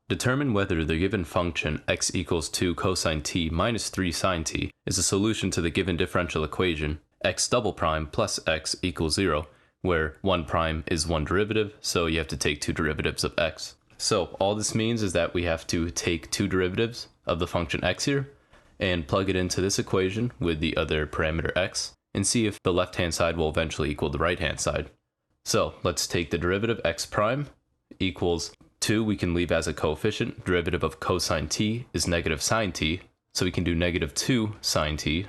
Determine whether the given function x equals 2 cosine t minus 3 sine t is a solution to the given differential equation x double prime plus x equals 0, where 1 prime is one derivative, so you have to take two derivatives of x. So all this means is that we have to take two derivatives of the function x here and plug it into this equation with the other parameter x and see if the left-hand side will eventually equal the right-hand side. So let's take the derivative x prime equals 2 we can leave as a coefficient. Derivative of cosine t is negative sine t, so we can do negative 2 sine t.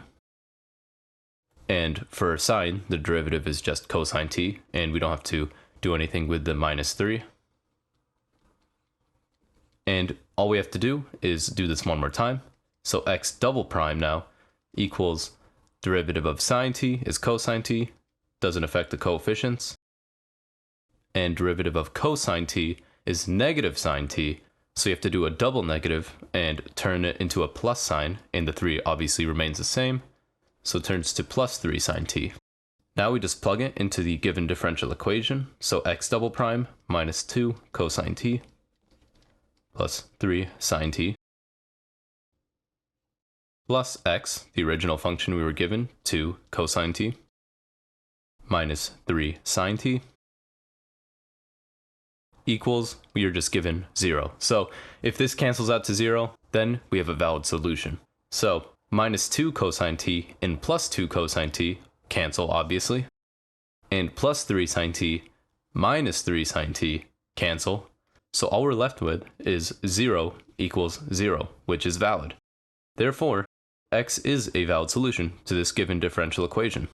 And for sine, the derivative is just cosine t, and we don't have to do anything with the minus 3. And all we have to do is do this one more time. So x double prime now equals derivative of sine t is cosine t, doesn't affect the coefficients. And derivative of cosine t is negative sine t, so you have to do a double negative and turn it into a plus sign, and the 3 obviously remains the same, so it turns to plus 3 sine t. Now we just plug it into the given differential equation, so x double prime minus 2 cosine t plus 3 sine t plus x, the original function we were given, 2 cosine t minus 3 sine t equals, we are just given 0. So if this cancels out to 0, then we have a valid solution. So minus 2 cosine t and plus 2 cosine t cancel, obviously. And plus 3 sine t minus 3 sine t cancel. So all we're left with is 0 equals 0, which is valid. Therefore, x is a valid solution to this given differential equation.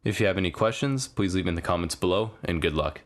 If you have any questions, please leave in the comments below, and good luck.